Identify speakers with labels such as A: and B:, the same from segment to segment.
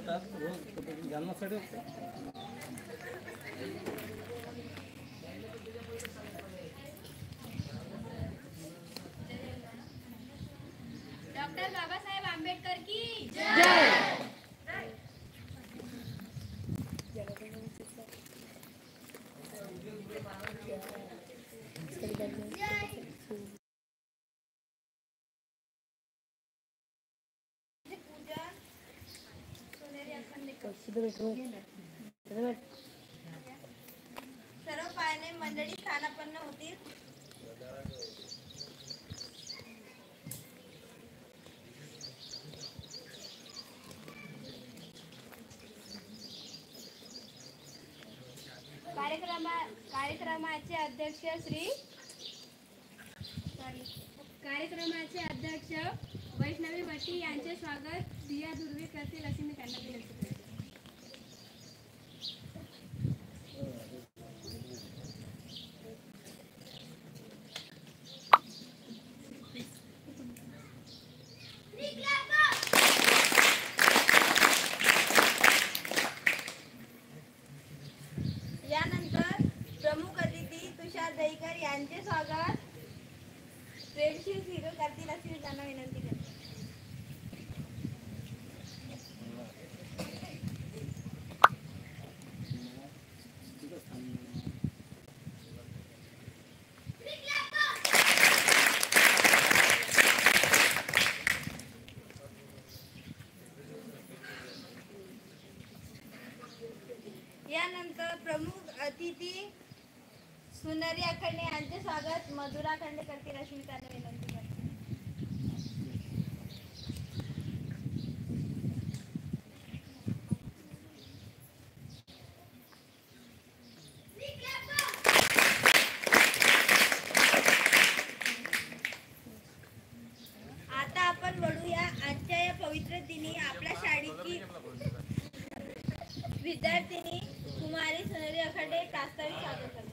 A: Doctor Babasaheb Ambedkar की जय। सर्व Payne मंडळी स्थानापन्न होतील. कार्यक्रमाचे अध्यक्ष वैष्णवी भट्टी यांचे स्वागत दिया दुर्वे करतील अशी मी त्यांना विनंती करते. यानंतर प्रमुख अतिथी तुषार दहीकर यांचे स्वागत प्रेमशील स्वीकार करतील अशी मी त्यांना विनंती करते. यानंतर प्रमुख अतिथी सुनरी अखंडे यांचे स्वागत मधुरा अखंडे करतील अशी मी त्यांना विनंती करते. आता आपण वळूया आजच्या या पवित्र दिनी आपल्या शाळेची विद्यार्थिनी कुमारी सुनरी अखंडे प्रास्ताविक सादर करते.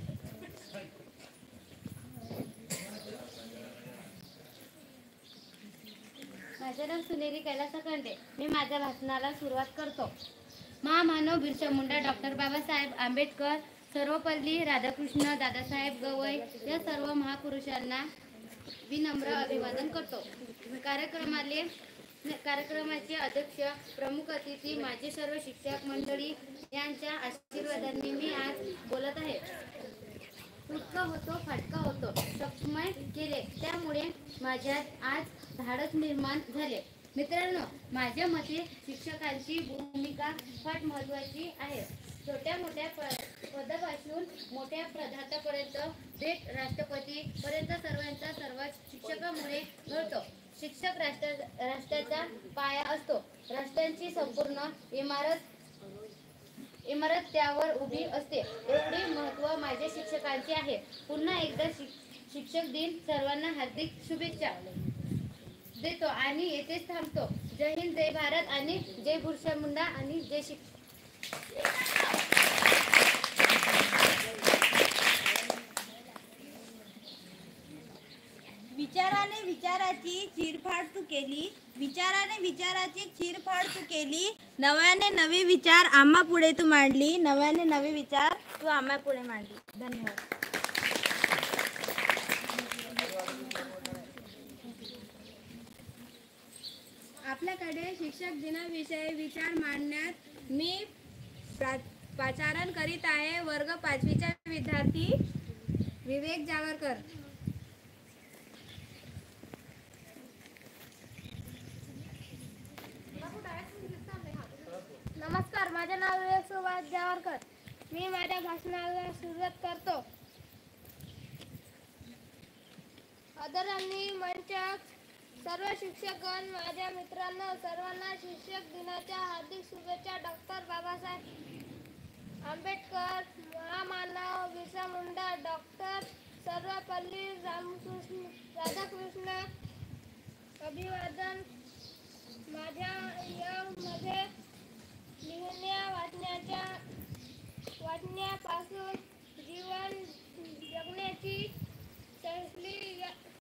B: माझे नाव सुनेरी कैलास अखंडे. मी माझ्या भाषणाला सुरुवात करतो. महामानव बिरसा मुंडा डॉक्टर बाबासाहेब आंबेडकर, सर्वपल्ली राधाकृष्ण दादासाहेब गवई या सर्व महापुरुषांना विनम्र अभिवादन करतो. कार्यक्रमाचे अध्यक्ष प्रमुख अतिथी माझे सर्व शिक्षक मंडळी यांच्या आशीर्वादांनी मी आज बोलत आहे. तुटका होतो फाटका होतो सक्षमय केले, त्यामुळे माझ्यात आज धाडस निर्माण झाले. मित्रांनो, माझ्या मते शिक्षकांची भूमिका फार महत्त्वाची आहे. छोट्या मोठ्या पदापासून मोठ्या पदापर्यंत थेट राष्ट्रपती पर्यंत सर्वांचा सर्वात शिक्षकामुळे घडतो. शिक्षक राष्ट्राचा पाया असतो. राष्ट्राची संपूर्ण इमारत त्यावर उभी असते. एवढे महत्त्व माझ्या शिक्षकांचे आहे. पुन्हा एकदा शिक्षक दिन सर्वांना हार्दिक शुभेच्छा देतो आणि येथेच थांबतो. जय हिंद, जय भारत आणि जय बिरसा मुंडा आणि जय शिक्षक.
A: विचाराने विचाराची चिरफाड तू केली, विचाराने विचाराची चिरफाड तू केली, नव्याने नवे विचार आम्हा पुढे तू मांडली, नव्याने नवे विचार तू आम्हा पुढे मांडली. धन्यवाद. आपल्याकडे शिक्षक दिनाविषयी विचार मांडण्यात मी पाचारण करीत आहे. वर्ग 5वीचा विद्यार्थी विवेक जावरकर.
C: नमस्कार, माझे नाव विवेक सुभाष जावरकर. मी माझ्या भाषणाला सुरुवात करतो. आदरणीय मंचक, सर्व शिक्षकगण, माझ्या मित्रांनो, सर्वांना शिक्षक दिनाच्या हार्दिक शुभेच्छा. डॉक्टर बाबासाहेब आंबेडकर, महामानव बिरसा मुंडा, डॉक्टर सर्वपल्ली राधाकृष्ण अभिवादन. माझ्या यामध्ये लिहिण्या वाचण्यापासून जीवन जगण्याची